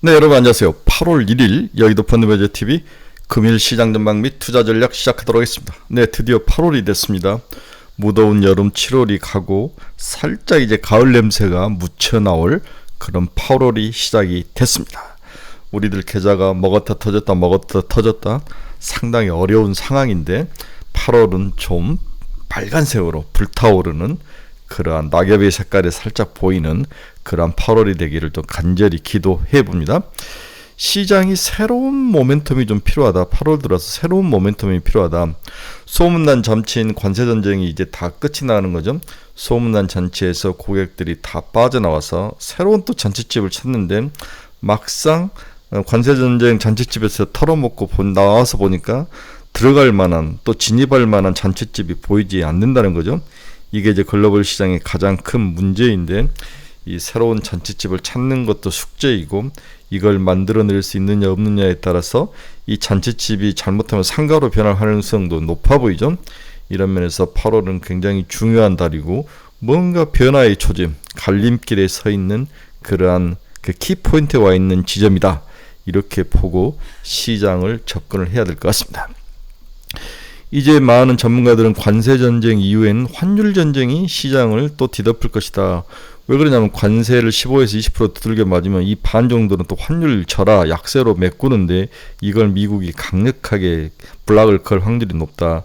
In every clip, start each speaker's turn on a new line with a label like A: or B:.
A: 네, 여러분 안녕하세요. 8월 1일 여의도 펀드매니저TV 금일 시장 전망 및 투자 전략 시작하도록 하겠습니다. 네, 드디어 8월이 됐습니다. 무더운 여름 7월이 가고 살짝 이제 가을 냄새가 묻혀 나올 그런 8월이 시작이 됐습니다. 우리들 계좌가 먹었다 터졌다 상당히 어려운 상황인데 8월은 좀 빨간색으로 불타오르는 그러한 낙엽의 색깔이 살짝 보이는 그러한 8월이 되기를 좀 간절히 기도해 봅니다. 시장이 새로운 모멘텀이 좀 필요하다. 8월 들어서 새로운 모멘텀이 필요하다. 소문난 잔치인 관세전쟁이 이제 다 끝이 나는 거죠. 소문난 잔치에서 고객들이 다 빠져나와서 새로운 또 잔치집을 찾는데 막상 관세전쟁 잔치집에서 털어먹고 나와서 보니까 들어갈 만한 또 진입할 만한 잔치집이 보이지 않는다는 거죠. 이게 이제 글로벌 시장의 가장 큰 문제인데 이 새로운 잔치집을 찾는 것도 숙제이고 이걸 만들어낼 수 있느냐 없느냐에 따라서 이 잔치집이 잘못하면 상가로 변할 가능성도 높아 보이죠. 이런 면에서 8월은 굉장히 중요한 달이고 뭔가 변화의 초점, 갈림길에 서 있는 그러한 그 키포인트에 와 있는 지점이다. 이렇게 보고 시장을 접근을 해야 될 것 같습니다. 이제 많은 전문가들은 관세전쟁 이후에는 환율전쟁이 시장을 또 뒤덮을 것이다. 왜 그러냐면 관세를 15에서 20% 두들겨 맞으면 이 반 정도는 또 환율 절하 약세로 메꾸는데 이걸 미국이 강력하게 블락을 걸 확률이 높다.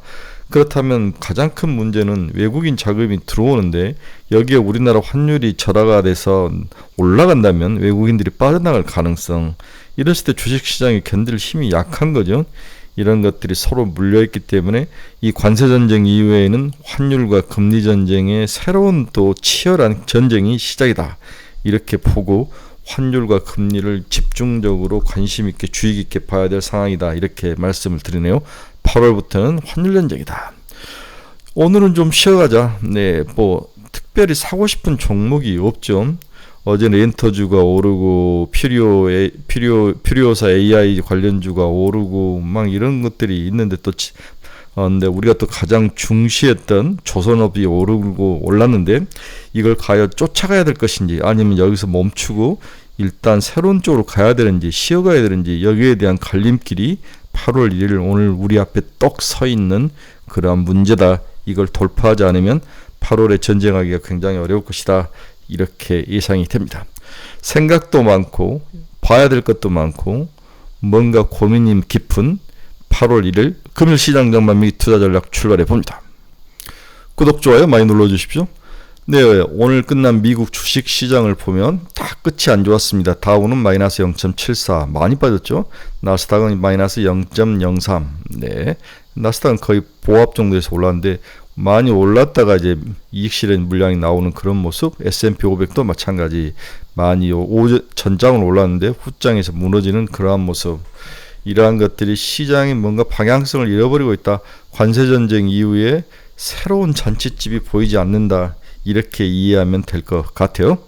A: 그렇다면 가장 큰 문제는 외국인 자금이 들어오는데 여기에 우리나라 환율이 절하가 돼서 올라간다면 외국인들이 빠져나갈 가능성, 이랬을 때 주식시장이 견딜 힘이 약한 거죠. 이런 것들이 서로 물려있기 때문에 이 관세전쟁 이후에는 환율과 금리전쟁의 새로운 또 치열한 전쟁이 시작이다. 이렇게 보고 환율과 금리를 집중적으로 관심 있게 주의 깊게 봐야 될 상황이다. 이렇게 말씀을 드리네요. 8월부터는 환율전쟁이다. 오늘은 좀 쉬어가자. 네, 뭐 특별히 사고 싶은 종목이 없죠. 어제 렌터주가 오르고 퓨리오사 AI 관련주가 오르고 막 이런 것들이 있는데 또 근데 우리가 또 가장 중시했던 조선업이 오르고 올랐는데 이걸 과연 쫓아가야 될 것인지 아니면 여기서 멈추고 일단 새로운 쪽으로 가야 되는지 쉬어가야 되는지 여기에 대한 갈림길이 8월 1일 오늘 우리 앞에 떡 서 있는 그러한 문제다. 이걸 돌파하지 않으면 8월에 전쟁하기가 굉장히 어려울 것이다. 이렇게 예상이 됩니다. 생각도 많고 봐야 될 것도 많고 뭔가 고민이 깊은 8월 1일 금일 시장 전망 및 투자 전략 출발해 봅니다. 구독, 좋아요 많이 눌러주십시오. 네, 오늘 끝난 미국 주식 시장을 보면 다 끝이 안 좋았습니다. 다우는 마이너스 0.74 많이 빠졌죠. 나스닥은 마이너스 0.03. 네, 나스닥은 거의 보합 정도에서 올랐는데 많이 올랐다가 이제 이익 실현 물량이 나오는 그런 모습. S&P 500도 마찬가지 많이 전장은 올랐는데 후장에서 무너지는 그러한 모습. 이러한 것들이 시장이 뭔가 방향성을 잃어버리고 있다. 관세전쟁 이후에 새로운 잔치집이 보이지 않는다. 이렇게 이해하면 될 것 같아요.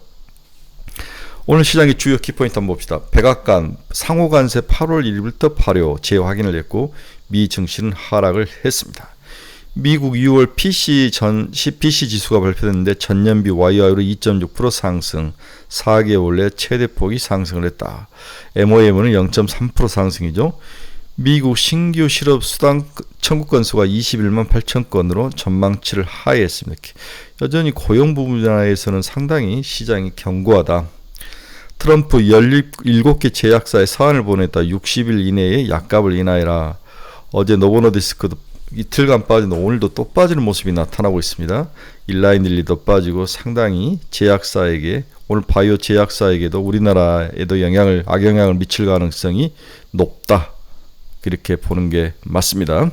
A: 오늘 시장의 주요 키포인트 한번 봅시다. 백악관 상호관세 8월 1일부터 발효 재확인을 했고 미 증시는 하락을 했습니다. 미국 6월 PC 지수가 발표됐는데 전년비 YOY로 2.6% 상승, 4개월 내 최대폭이 상승을 했다. MOM은 0.3% 상승이죠. 미국 신규 실업 수당 청구 건수가 21만 8천 건으로 전망치를 하회했습니다. 여전히 고용 분야에서는 상당히 시장이 견고하다. 트럼프 17개 제약사에 사안을 보냈다. 60일 이내에 약값을 인하해라. 어제 노보노디스크도 이틀간 빠진 오늘도 또 빠지는 모습이 나타나고 있습니다. 일라이닐리도 빠지고 상당히 제약사에게 오늘 바이오 제약사에게도 우리나라에도 악영향을 미칠 가능성이 높다. 그렇게 보는 게 맞습니다.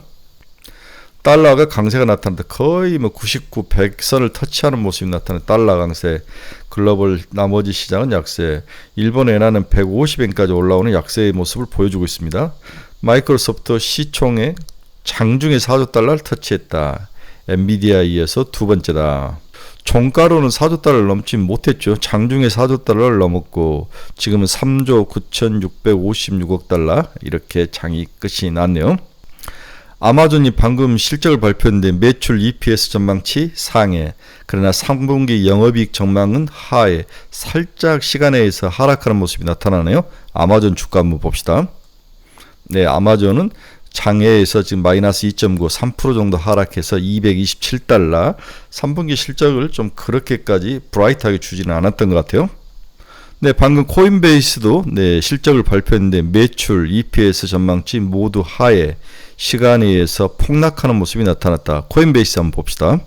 A: 달러가 강세가 나타났다. 거의 99, 100선을 터치하는 모습이 나타나는 달러 강세. 글로벌 나머지 시장은 약세. 일본 엔화는 150엔까지 올라오는 약세의 모습을 보여주고 있습니다. 마이크로소프트 시총의 장중에 4조 달러를 터치했다. 엔비디아에 이어서 두 번째다. 종가로는 4조 달러를 넘지 못했죠. 장중에 4조 달러를 넘었고 지금은 3조 9,656억 달러 이렇게 장이 끝이 났네요. 아마존이 방금 실적을 발표했는데 매출 EPS 전망치 상해, 그러나 3분기 영업이익 전망은 하해, 살짝 시간에서 하락하는 모습이 나타나네요. 아마존 주가 한번 봅시다. 네, 아마존은 장외에서 지금 마이너스 2.9, 3% 정도 하락해서 227달러, 3분기 실적을 좀 그렇게까지 브라이트하게 주지는 않았던 것 같아요. 네, 방금 코인베이스도 네, 실적을 발표했는데 매출, EPS 전망치 모두 하해, 시간에 의해서 폭락하는 모습이 나타났다. 코인베이스 한번 봅시다.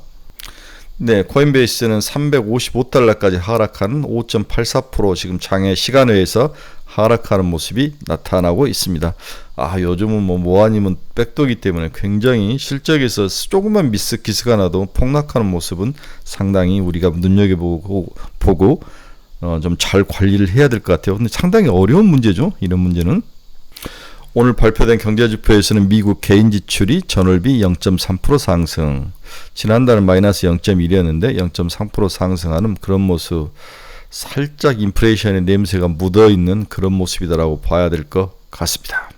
A: 네, 코인베이스는 355달러까지 하락하는 5.84% 지금 장외 시간에 의해서 하락하는 모습이 나타나고 있습니다. 요즘은 뭐 아니면 백도기 때문에 굉장히 실적에서 조금만 기스가 나도 폭락하는 모습은 상당히 우리가 눈여겨보고 좀 잘 관리를 해야 될 것 같아요. 근데 상당히 어려운 문제죠. 이런 문제는. 오늘 발표된 경제지표에서는 미국 개인 지출이 전월비 0.3% 상승. 지난달은 마이너스 0.1이었는데 0.3% 상승하는 그런 모습. 살짝 인플레이션의 냄새가 묻어있는 그런 모습이다라고 봐야 될 것 같습니다.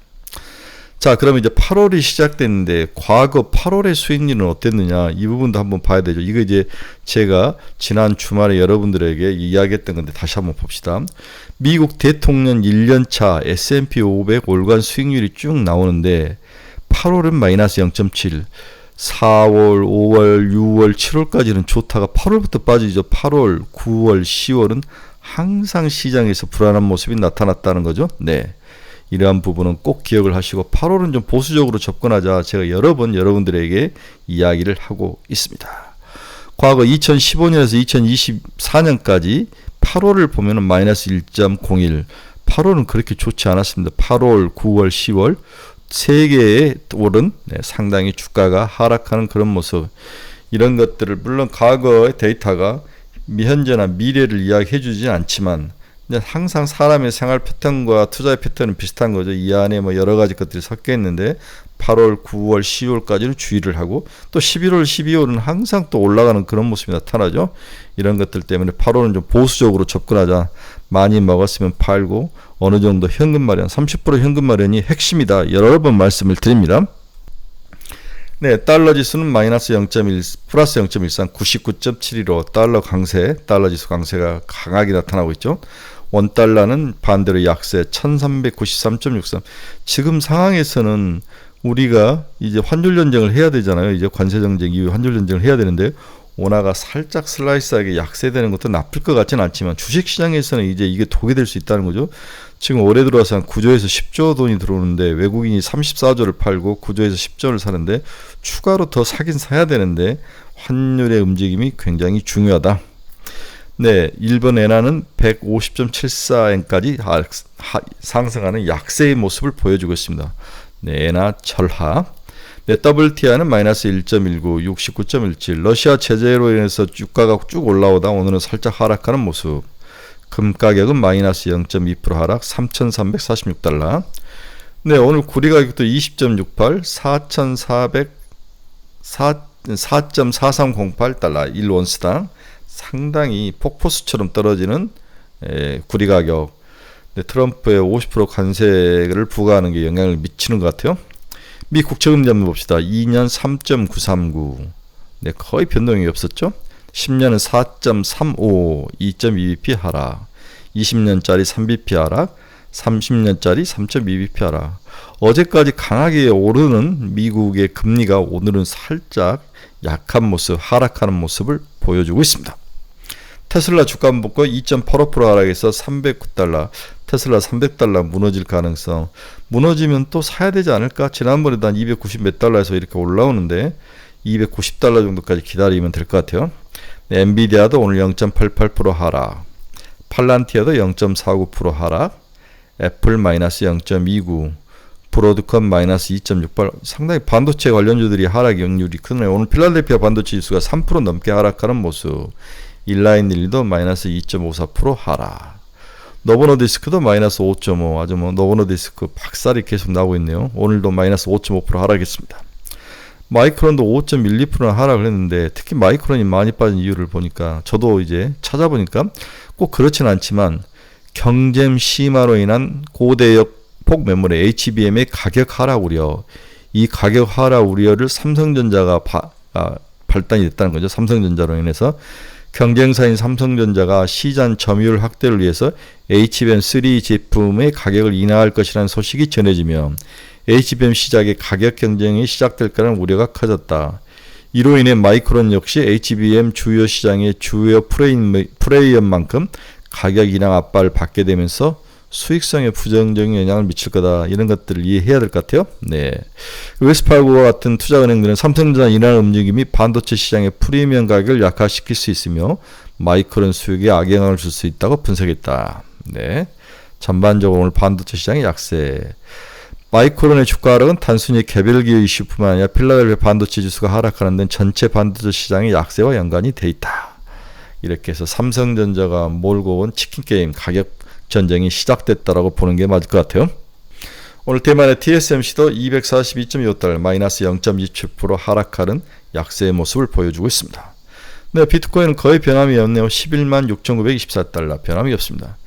A: 자, 그럼 이제 8월이 시작됐는데 과거 8월의 수익률은 어땠느냐, 이 부분도 한번 봐야 되죠. 이거 이제 제가 지난 주말에 여러분들에게 이야기했던 건데 다시 한번 봅시다. 미국 대통령 1년차 S&P 500 월간 수익률이 쭉 나오는데 8월은 마이너스 0.7, 4월, 5월, 6월, 7월까지는 좋다가 8월부터 빠지죠. 8월, 9월, 10월은 항상 시장에서 불안한 모습이 나타났다는 거죠. 네, 이러한 부분은 꼭 기억을 하시고 8월은 좀 보수적으로 접근하자 제가 여러 번 여러분들에게 이야기를 하고 있습니다. 과거 2015년에서 2024년까지 8월을 보면 마이너스 1.01, 8월은 그렇게 좋지 않았습니다. 8월, 9월, 10월 세 개의 월은 상당히 주가가 하락하는 그런 모습, 이런 것들을 물론 과거의 데이터가 현재나 미래를 이야기해 주지 않지만 항상 사람의 생활 패턴과 투자의 패턴은 비슷한 거죠. 이 안에 뭐 여러 가지 것들이 섞여 있는데 8월, 9월, 10월까지는 주의를 하고 또 11월, 12월은 항상 또 올라가는 그런 모습이 나타나죠. 이런 것들 때문에 8월은 좀 보수적으로 접근하자. 많이 먹었으면 팔고 어느 정도 현금 마련, 30% 현금 마련이 핵심이다. 여러 번 말씀을 드립니다. 네, 달러 지수는 마이너스 0.1, 플러스 0.13, 99.72로 달러 강세, 달러 지수 강세가 강하게 나타나고 있죠. 원달러는 반대로 약세 1393.63. 지금 상황에서는 우리가 이제 환율 전쟁을 해야 되잖아요. 이제 관세 정책 이후 환율 전쟁을 해야 되는데 원화가 살짝 슬라이스하게 약세되는 것도 나쁠 것 같지는 않지만 주식시장에서는 이제 이게 독이 될 수 있다는 거죠. 지금 올해 들어와서 한 9조에서 10조 돈이 들어오는데 외국인이 34조를 팔고 9조에서 10조를 사는데 추가로 더 사긴 사야 되는데 환율의 움직임이 굉장히 중요하다. 네, 일본 엔화는 150.74엔까지 상승하는 약세의 모습을 보여주고 있습니다. 네, 엔화 절하. 네, WTI는 마이너스 1.19, 69.17. 러시아 제재로 인해서 주가가 쭉 올라오다 오늘은 살짝 하락하는 모습. 금 가격은 마이너스 0.2% 하락, 3,346달러. 네, 오늘 구리 가격도 20.68, 4.4308달러 1온스당. 상당히 폭포수처럼 떨어지는 구리 가격. 네, 트럼프의 50% 관세를 부과하는 게 영향을 미치는 것 같아요. 미 국채금리 한번 봅시다. 2년 3.939. 네, 거의 변동이 없었죠. 10년은 4.35, 2.2bp 하락. 20년짜리 3bp 하락. 30년짜리 3.2bp 하락. 어제까지 강하게 오르는 미국의 금리가 오늘은 살짝 약한 모습, 하락하는 모습을 보여주고 있습니다. 테슬라 주가 한번 볼까요? 2.85% 하락해서 309달러. 테슬라 300달러 무너질 가능성. 무너지면 또 사야 되지 않을까? 지난번에도 한 290 몇 달러에서 이렇게 올라오는데 290달러 정도까지 기다리면 될 것 같아요. 네, 엔비디아도 오늘 0.88% 하락. 팔란티아도 0.49% 하락. 애플 마이너스 0.29. 브로드컴 마이너스 2.68. 상당히 반도체 관련주들이 하락 역률이 크네요. 오늘 필라델피아 반도체 지수가 3% 넘게 하락하는 모습. 일라인일도 마이너스 2.54% 하락. 노보노디스크도 마이너스 5.5. 아주 노보노디스크 박살이 계속 나오고 있네요. 오늘도 마이너스 5.5% 하락했습니다. 마이크론도 5.12% 하락을 했는데 특히 마이크론이 많이 빠진 이유를 보니까 저도 이제 찾아보니까 꼭 그렇지는 않지만 경쟁 심화로 인한 고대역 폭 메모리 HBM의 가격 하락 우려, 이 가격 하락 우려를 삼성전자가 발단이 됐다는 거죠. 삼성전자로 인해서 경쟁사인 삼성전자가 시장 점유율 확대를 위해서 HBM3 제품의 가격을 인하할 것이라는 소식이 전해지며 HBM 시작의 가격 경쟁이 시작될 거라는 우려가 커졌다. 이로 인해 마이크론 역시 HBM 주요 시장의 주요 플레이어만큼 가격 인하 압박을 받게 되면서 수익성에 부정적인 영향을 미칠 거다. 이런 것들을 이해해야 될 것 같아요. 네. 웰스파고와 같은 투자은행들은 삼성전자 인하 움직임이 반도체 시장의 프리미엄 가격을 약화시킬 수 있으며 마이크론 수익에 악영향을 줄 수 있다고 분석했다. 네. 전반적으로 오늘 반도체 시장의 약세. 마이크론의 주가 하락은 단순히 개별 기업 이슈뿐만 아니라 필라델피아 반도체 지수가 하락하는 등 전체 반도체 시장의 약세와 연관이 돼 있다. 이렇게 해서 삼성전자가 몰고 온 치킨 게임 가격 전쟁이 시작됐다라고 보는 게 맞을 것 같아요. 오늘 대만의 TSMC도 242.25달러 마이너스 0.27% 하락하는 약세의 모습을 보여주고 있습니다. 네, 비트코인은 거의 변함이 없네요. 116만 6,924달러 변함이 없습니다.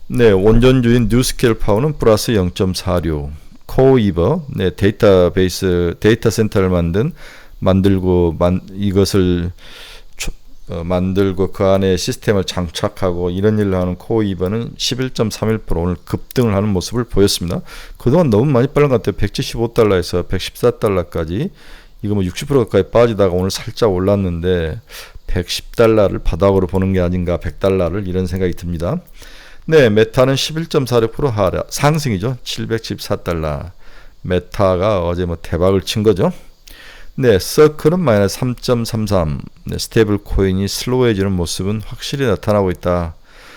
A: 네, 원전주인 뉴스케일 파워는 플러스 0.46. 코이버, 네, 데이터 센터를 이것을 만들고 그 안에 시스템을 장착하고 이런 일을 하는 코이버는 11.31% 오늘 급등을 하는 모습을 보였습니다. 그동안 너무 많이 빠른 것 같아요. 175달러에서 114달러까지 이거 뭐 60% 가까이 빠지다가 오늘 살짝 올랐는데 110달러를 바닥으로 보는 게 아닌가, 100달러를, 이런 생각이 듭니다. 네, 메타는 11.46% 하락, 상승이죠. 714달러. 메타가 어제 뭐 대박을 친 거죠. 네, 서클은 마이너스 3.33. 네, 스테이블 코인이 슬로우해지는 모습은 확실히 나타나고 있다.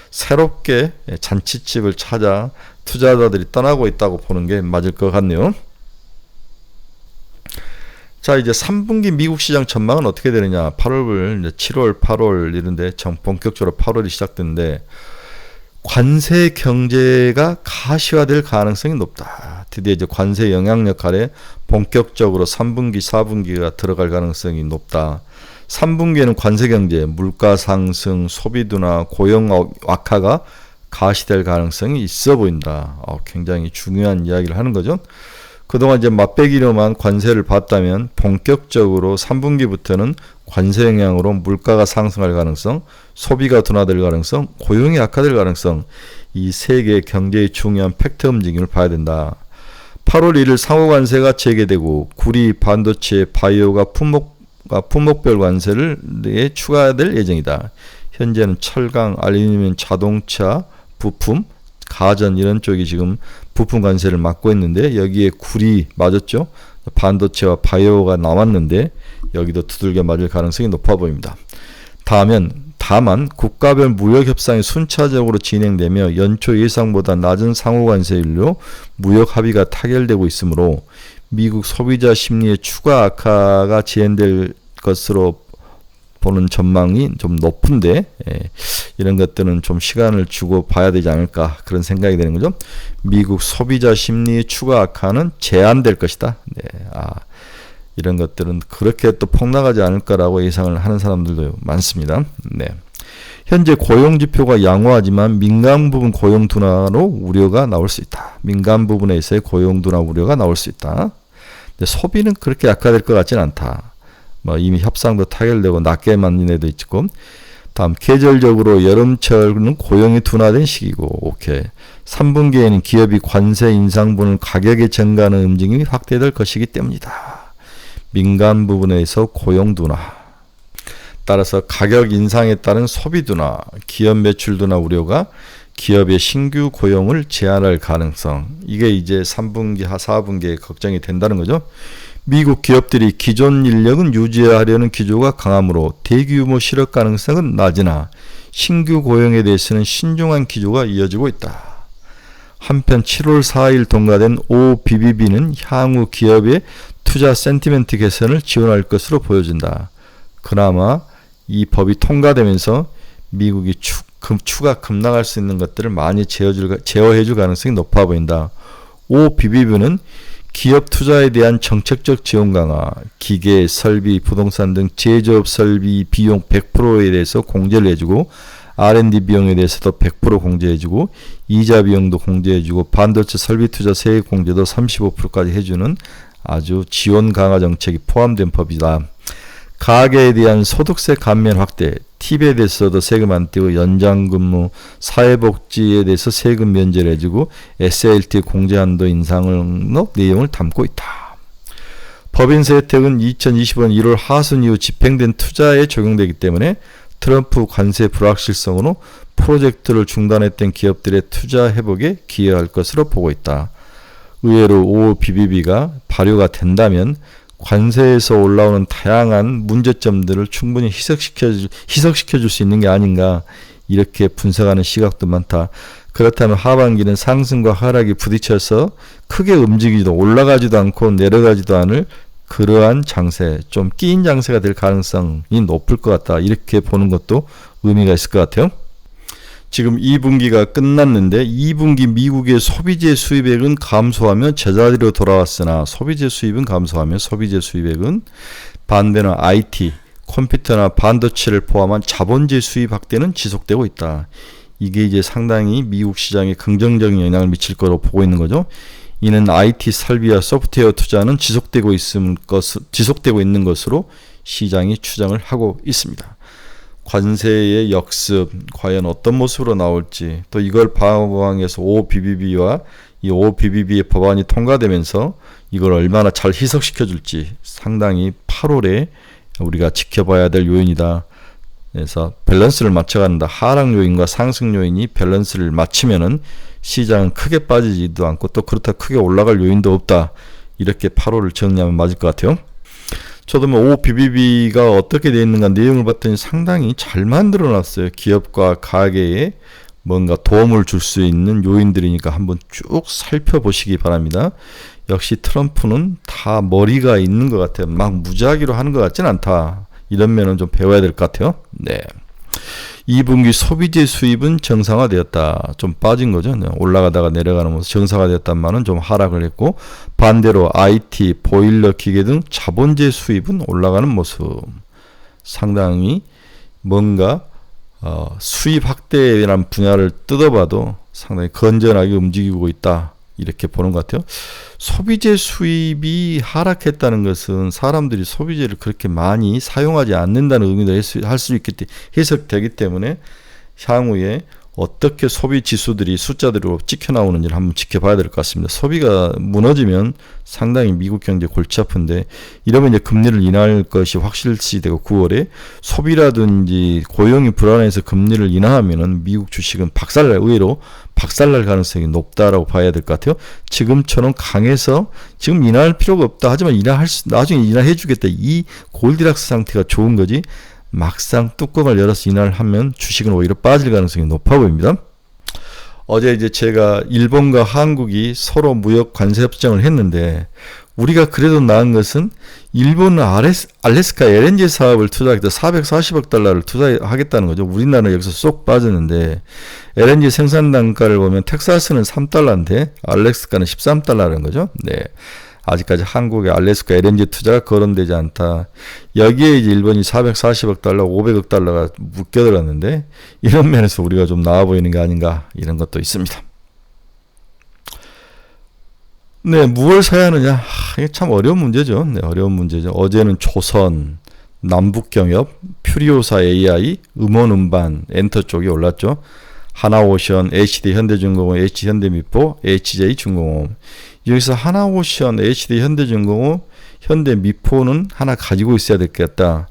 A: 새롭게 잔치집을 찾아 투자자들이 떠나고 있다고 보는 게 맞을 것 같네요. 자, 이제 3분기 미국 시장 전망은 어떻게 되느냐. 8월, 7월, 8월 이런데 본격적으로 8월이 시작됐는데 관세 경제가 가시화될 가능성이 높다. 드디어 이제 관세 영향력 아래 본격적으로 3분기, 4분기가 들어갈 가능성이 높다. 3분기에는 관세 경제, 물가 상승, 소비 둔화, 고용 악화가 가시될 가능성이 있어 보인다. 굉장히 중요한 이야기를 하는 거죠. 그동안 이제 맛배기로만 관세를 받다면 본격적으로 3분기부터는 관세 영향으로 물가가 상승할 가능성, 소비가 둔화될 가능성, 고용이 악화될 가능성, 이 세 개의 경제의 중요한 팩터 움직임을 봐야 된다. 8월 1일 상호관세가 재개되고 구리, 반도체, 바이오가 품목별 관세를 추가될 예정이다. 현재는 철강, 알루미늄, 자동차, 부품, 가전 이런 쪽이 지금 부품 관세를 맡고 있는데 여기에 구리 맞았죠. 반도체와 바이오가 남았는데 여기도 두들겨 맞을 가능성이 높아 보입니다. 다만 국가별 무역 협상이 순차적으로 진행되며 연초 예상보다 낮은 상호관세율로 무역 합의가 타결되고 있으므로 미국 소비자 심리의 추가 악화가 지연될 것으로 보는 전망이 좀 높은데 이런 것들은 좀 시간을 주고 봐야 되지 않을까, 그런 생각이 되는 거죠. 미국 소비자 심리의 추가 악화는 제한될 것이다. 네, 이런 것들은 그렇게 또 폭락하지 않을 거라고 예상을 하는 사람들도 많습니다. 네. 현재 고용지표가 양호하지만 민간 부분 고용 둔화로 우려가 나올 수 있다. 민간 부분에서의 고용 둔화 우려가 나올 수 있다. 근데 소비는 그렇게 약화될 것 같지는 않다. 이미 협상도 타결되고 낮게 맞는 애도 있고, 다음 계절적으로 여름철은 고용이 둔화된 시기고, 오케이. 3분기에는 기업이 관세 인상분을 가격에 전가하는 움직임이 확대될 것이기 때문이다. 민간 부분에서 고용 둔화, 따라서 가격 인상에 따른 소비 둔화, 기업 매출 둔화 우려가 기업의 신규 고용을 제한할 가능성, 이게 이제 3분기, 4분기에 걱정이 된다는 거죠. 미국 기업들이 기존 인력은 유지하려는 기조가 강하므로 대규모 실업 가능성은 낮으나 신규 고용에 대해서는 신중한 기조가 이어지고 있다. 한편 7월 4일 통과된 OBBB는 향후 기업의 투자 센티멘트 개선을 지원할 것으로 보여진다. 그나마 이 법이 통과되면서 미국이 추가 급락할 수 있는 것들을 많이 제어해줄 가능성이 높아 보인다. OBBB는 기업 투자에 대한 정책적 지원 강화, 기계, 설비, 부동산 등 제조업 설비 비용 100%에 대해서 공제를 해주고 R&D 비용에 대해서도 100% 공제해주고 이자 비용도 공제해주고 반도체 설비 투자 세액 공제도 35%까지 해주는 아주 지원 강화 정책이 포함된 법이다. 가계에 대한 소득세 감면 확대, 팁에 대해서도 세금 안 떼고 연장근무, 사회복지에 대해서 세금 면제를 해주고 SLT 공제 한도 인상의 내용을 담고 있다. 법인세 혜택은 2025년 1월 하순 이후 집행된 투자에 적용되기 때문에 트럼프 관세 불확실성으로 프로젝트를 중단했던 기업들의 투자 회복에 기여할 것으로 보고 있다. 의외로 OBBB가 발효가 된다면 관세에서 올라오는 다양한 문제점들을 충분히 희석시켜 줄 수 있는 게 아닌가 이렇게 분석하는 시각도 많다. 그렇다면 하반기는 상승과 하락이 부딪혀서 크게 움직이지도 올라가지도 않고 내려가지도 않을 그러한 장세, 좀 끼인 장세가 될 가능성이 높을 것 같다. 이렇게 보는 것도 의미가 있을 것 같아요. 지금 2분기가 끝났는데 2분기 미국의 소비재 수입액은 감소하며 제자리로 돌아왔으나 소비재 수입은 감소하며 소비재 수입액은 반대로 IT, 컴퓨터나 반도체를 포함한 자본재 수입 확대는 지속되고 있다. 이게 이제 상당히 미국 시장에 긍정적인 영향을 미칠 거로 보고 있는 거죠. 이는 IT 설비와 소프트웨어 투자는 지속되고 있는 것으로 시장이 추정을 하고 있습니다. 관세의 역습 과연 어떤 모습으로 나올지 또 이걸 방어해서 OBBB와 이 OBBB의 법안이 통과되면서 이걸 얼마나 잘 희석시켜 줄지 상당히 8월에 우리가 지켜봐야 될 요인이다. 그래서 밸런스를 맞춰간다. 하락 요인과 상승 요인이 밸런스를 맞추면은 시장은 크게 빠지지도 않고 또 그렇다 크게 올라갈 요인도 없다. 이렇게 8월을 정리하면 맞을 것 같아요. 저도 OBBB가 어떻게 되어 있는가 내용을 봤더니 상당히 잘 만들어 놨어요. 기업과 가게에 뭔가 도움을 줄 수 있는 요인들이니까 한번 쭉 살펴보시기 바랍니다. 역시 트럼프는 다 머리가 있는 것 같아요. 막 무작위로 하는 것 같진 않다. 이런 면은 좀 배워야 될 것 같아요. 네. 2분기 소비재 수입은 정상화되었다. 좀 빠진 거죠. 올라가다가 내려가는 모습 정상화되었단 말은 좀 하락을 했고 반대로 IT, 보일러 기계 등 자본재 수입은 올라가는 모습. 상당히 뭔가 수입 확대라는 분야를 뜯어봐도 상당히 건전하게 움직이고 있다. 이렇게 보는 것 같아요. 소비재 수입이 하락했다는 것은 사람들이 소비재를 그렇게 많이 사용하지 않는다는 의미도 할 수 있기 때문에 해석되기 때문에 향후에 어떻게 소비 지수들이 숫자들로 찍혀 나오는지를 한번 지켜봐야 될 것 같습니다. 소비가 무너지면 상당히 미국 경제 골치 아픈데 이러면 이제 금리를 인하할 것이 확실시되고 9월에 소비라든지 고용이 불안해서 금리를 인하하면은 미국 주식은 의외로 박살날 가능성이 높다라고 봐야 될 것 같아요. 지금처럼 강해서 지금 인하할 필요가 없다. 하지만 나중에 인하해 주겠다. 이 골디락스 상태가 좋은 거지. 막상 뚜껑을 열어서 인하를 하면 주식은 오히려 빠질 가능성이 높아 보입니다. 어제 이제 제가 일본과 한국이 서로 무역 관세 협정을 했는데 우리가 그래도 나은 것은 일본은 알래스카 LNG 사업을 투자하겠다 440억 달러를 투자하겠다는 거죠. 우리나라는 여기서 쏙 빠졌는데 LNG 생산 단가를 보면 텍사스는 3달러인데 알래스카는 13달러라는 거죠. 네. 아직까지 한국의 알래스카 LNG 투자가 거론되지 않다. 여기에 이제 일본이 440억 달러, 500억 달러가 묶여들었는데 이런 면에서 우리가 좀 나아 보이는 게 아닌가 이런 것도 있습니다. 네, 무엇을 사야 하느냐? 이게 참 어려운 문제죠. 네, 어려운 문제죠. 어제는 조선, 남북경협, 퓨리오사 AI, 음원음반, 엔터 쪽이 올랐죠. 하나오션, HD 현대중공업, H현대미포, HJ중공업. 여기서 하나오션, HD 현대중공업, 현대미포는 하나 가지고 있어야 되겠다.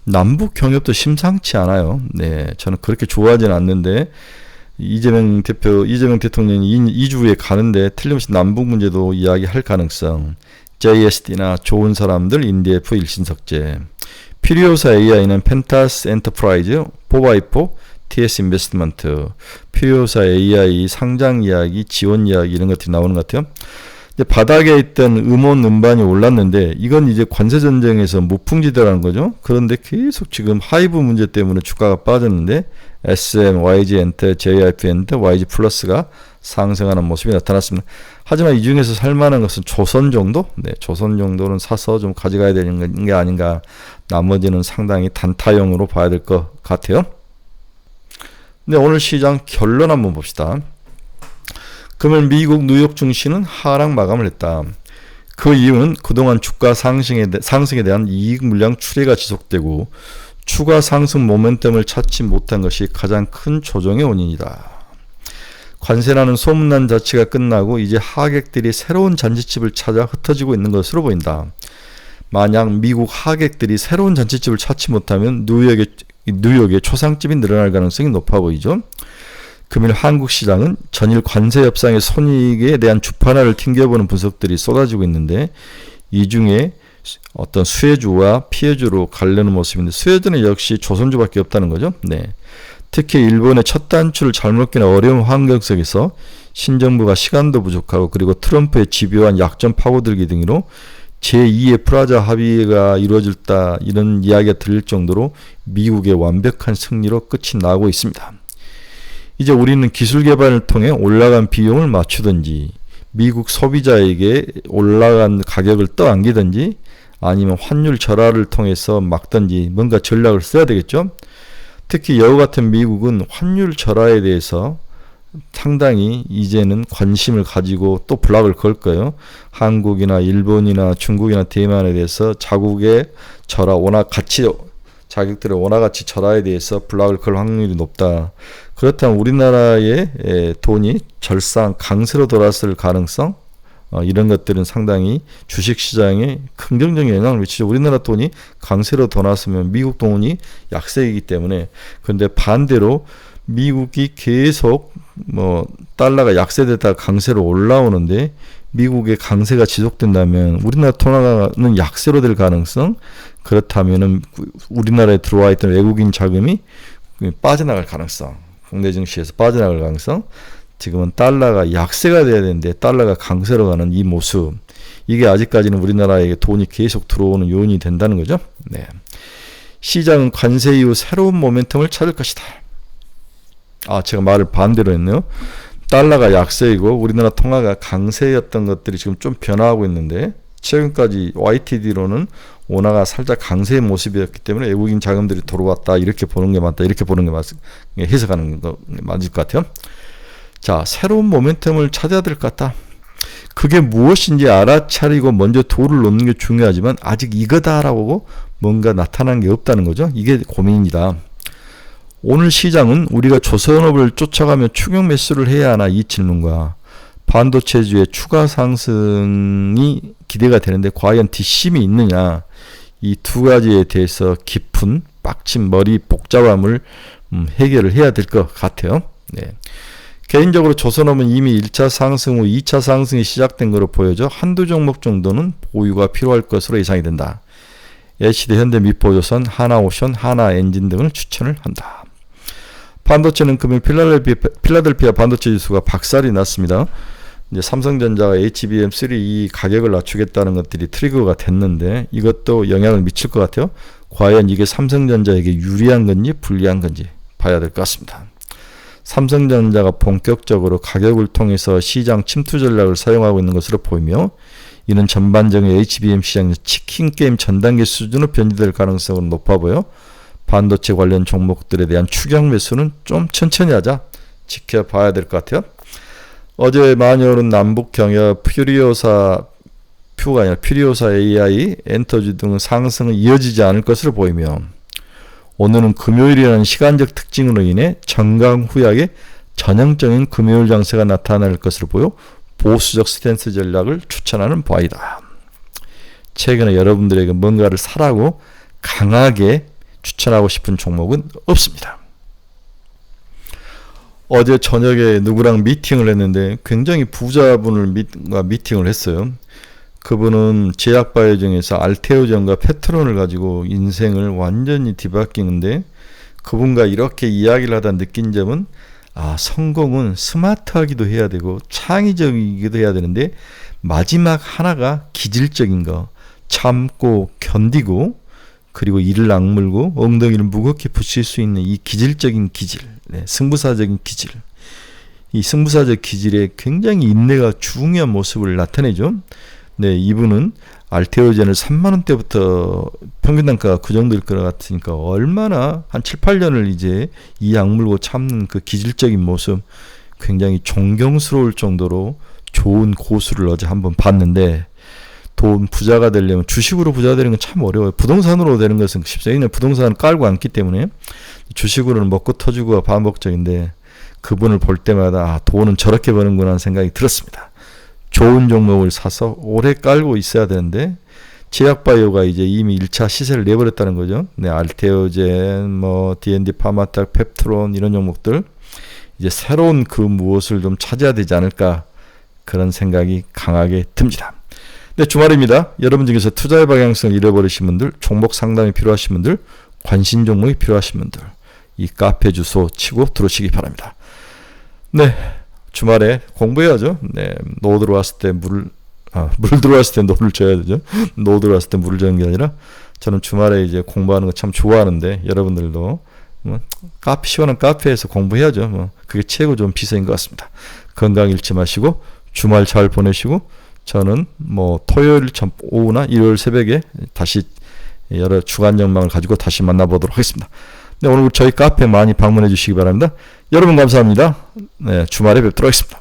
A: 남북 경협도 심상치 않아요. 네, 저는 그렇게 좋아하지는 않는데 이재명 대통령이 2주 후에 가는데 틀림없이 남북 문제도 이야기할 가능성. JSD나 좋은 사람들 인디에프 일신석재. 퓨리오사 AI는 펜타스 엔터프라이즈, 포바이포, TS 인베스트먼트, 퓨리오사 AI 상장 이야기, 지원 이야기 이런 것들이 나오는 것 같아요. 이제 바닥에 있던 음원 음반이 올랐는데 이건 이제 관세 전쟁에서 무풍지대라는 거죠. 그런데 계속 지금 하이브 문제 때문에 주가가 빠졌는데 SM, YG 엔터, JYP 엔터, YG 플러스가 상승하는 모습이 나타났습니다. 하지만 이 중에서 살만한 것은 조선 정도? 네, 조선 정도는 사서 좀 가져가야 되는 게 아닌가. 나머지는 상당히 단타용으로 봐야 될 것 같아요. 네, 오늘 시장 결론 한번 봅시다. 금요일 미국 뉴욕 증시는 하락 마감을 했다. 그 이유는 그동안 주가 상승에 대한 이익 물량 출회가 지속되고 추가 상승 모멘텀을 찾지 못한 것이 가장 큰 조정의 원인이다. 관세라는 소문난 자치가 끝나고 이제 하객들이 새로운 잔치집을 찾아 흩어지고 있는 것으로 보인다. 만약 미국 하객들이 새로운 잔치집을 찾지 못하면 뉴욕의 초상집이 늘어날 가능성이 높아 보이죠. 금일 한국 시장은 전일 관세 협상의 손익에 대한 주판화를 튕겨보는 분석들이 쏟아지고 있는데 이 중에 어떤 수혜주와 피해주로 갈리는 모습인데 수혜주는 역시 조선주밖에 없다는 거죠. 네. 특히 일본의 첫 단추를 잘못 끼는 어려운 환경 속에서 신정부가 시간도 부족하고 그리고 트럼프의 집요한 약점 파고들기 등으로 제2의 프라자 합의가 이루어질다 이런 이야기가 들릴 정도로 미국의 완벽한 승리로 끝이 나고 있습니다. 이제 우리는 기술 개발을 통해 올라간 비용을 맞추든지 미국 소비자에게 올라간 가격을 떠안기든지 아니면 환율 절하를 통해서 막든지 뭔가 전략을 써야 되겠죠. 특히 여우 같은 미국은 환율 절하에 대해서 상당히 이제는 관심을 가지고 또 블락을 걸 거예요. 한국이나 일본이나 중국이나 대만에 대해서 자국의 절하 자격들의 원화가치 절하에 대해서 블락을 걸 확률이 높다. 그렇다면 우리나라의 돈이 절상 강세로 돌았을 가능성 이런 것들은 상당히 주식시장에 긍정적인 영향을 미치죠. 우리나라 돈이 강세로 돌았으면 미국 돈이 약세이기 때문에. 그런데 반대로 미국이 계속 달러가 약세되다가 강세로 올라오는데 미국의 강세가 지속된다면 우리나라 통화는 약세로 될 가능성, 그렇다면은 우리나라에 들어와 있던 외국인 자금이 빠져나갈 가능성, 국내 증시에서 빠져나갈 가능성, 지금은 달러가 약세가 돼야 되는데 달러가 강세로 가는 이 모습, 이게 아직까지는 우리나라에게 돈이 계속 들어오는 요인이 된다는 거죠. 네. 시장은 관세 이후 새로운 모멘텀을 찾을 것이다. 제가 말을 반대로 했네요. 달러가 약세이고 우리나라 통화가 강세였던 것들이 지금 좀 변화하고 있는데 최근까지 YTD로는 원화가 살짝 강세의 모습이었기 때문에 외국인 자금들이 들어왔다 이렇게 보는 게 맞다 이렇게 보는 게 해석하는 거 맞을 것 같아요. 자, 새로운 모멘텀을 찾아야 될 것 같다. 그게 무엇인지 알아차리고 먼저 도를 놓는 게 중요하지만 아직 이거다라고 뭔가 나타난 게 없다는 거죠. 이게 고민이다. 오늘 시장은 우리가 조선업을 쫓아가며 추격 매수를 해야 하나 이 질문과 반도체주의 추가 상승이 기대가 되는데 과연 뒷심이 있느냐, 이 두 가지에 대해서 깊은 빡친 머리 복잡함을 해결을 해야 될 것 같아요. 네. 개인적으로 조선업은 이미 1차 상승 후 2차 상승이 시작된 것으로 보여져 한두 종목 정도는 보유가 필요할 것으로 예상이 된다. LCD, 현대, 미포조선, 하나오션, 하나엔진 등을 추천을 한다. 반도체는 금일 필라델피아 반도체 지수가 박살이 났습니다. 이제 삼성전자가 HBM3 이 가격을 낮추겠다는 것들이 트리거가 됐는데 이것도 영향을 미칠 것 같아요. 과연 이게 삼성전자에게 유리한 건지 불리한 건지 봐야 될 것 같습니다. 삼성전자가 본격적으로 가격을 통해서 시장 침투 전략을 사용하고 있는 것으로 보이며 이는 전반적인 HBM 시장의 치킨 게임 전 단계 수준으로 변질될 가능성은 높아 보여 반도체 관련 종목들에 대한 추격 매수는 좀 천천히 하자, 지켜봐야 될 것 같아요. 어제 많이 오른 남북 경협, 퓨리오사 AI, 엔터지 등의 상승은 이어지지 않을 것으로 보이며 오늘은 금요일이라는 시간적 특징으로 인해 정강 후약의 전형적인 금요일 장세가 나타날 것으로 보여 보수적 스탠스 전략을 추천하는 바이다. 최근에 여러분들에게 뭔가를 사라고 강하게 추천하고 싶은 종목은 없습니다. 어제 저녁에 누구랑 미팅을 했는데 굉장히 부자분을 미팅을 했어요. 그분은 제약바이오정에서 알테오젠과 페트론을 가지고 인생을 완전히 뒤바뀌는데 그분과 이렇게 이야기를 하다 느낀 점은 성공은 스마트하기도 해야 되고 창의적이기도 해야 되는데 마지막 하나가 기질적인 거, 참고 견디고 그리고 이를 악물고 엉덩이를 무겁게 붙일 수 있는 이 기질적인 기질, 승부사적인 기질, 이 승부사적 기질에 굉장히 인내가 중요한 모습을 나타내죠. 네, 이분은 알테오젠을 3만 원대부터 평균 단가가 그 정도일 것 같으니까 얼마나 한 7, 8년을 이제 이 약물고 참는 그 기질적인 모습 굉장히 존경스러울 정도로 좋은 고수를 어제 한번 봤는데, 돈 부자가 되려면 주식으로 부자가 되는 건 참 어려워요. 부동산으로 되는 것은 쉽죠. 왜냐면 부동산은 깔고 앉기 때문에 주식으로는 먹고 터지고가 반복적인데, 그분을 볼 때마다 돈은 저렇게 버는구나 하는 생각이 들었습니다. 좋은 종목을 사서 오래 깔고 있어야 되는데 제약바이오가 이제 이미 1차 시세를 내버렸다는 거죠. 네, 알테오젠, 뭐 D&D 파마탁, 펩트론 이런 종목들 이제 새로운 그 무엇을 좀 찾아야 되지 않을까, 그런 생각이 강하게 듭니다. 네, 주말입니다. 여러분 중에서 투자의 방향성을 잃어버리신 분들, 종목 상담이 필요하신 분들, 관심 종목이 필요하신 분들, 이 카페 주소 치고 들어오시기 바랍니다. 네, 주말에 공부해야죠. 네, 노 들어왔을 때 물 들어왔을 때 노를 줘야 되죠. 노 들어왔을 때 물을 주는 게 아니라, 저는 주말에 이제 공부하는 거 참 좋아하는데, 여러분들도 뭐 시원한 카페에서 공부해야죠. 뭐 그게 최고 좋은 비서인 것 같습니다. 건강 잃지 마시고 주말 잘 보내시고, 저는 뭐 토요일 오후나 일요일 새벽에 다시 여러 주간 전망을 가지고 다시 만나보도록 하겠습니다. 네, 오늘 저희 카페 많이 방문해 주시기 바랍니다. 여러분 감사합니다. 네, 주말에 뵙도록 하겠습니다.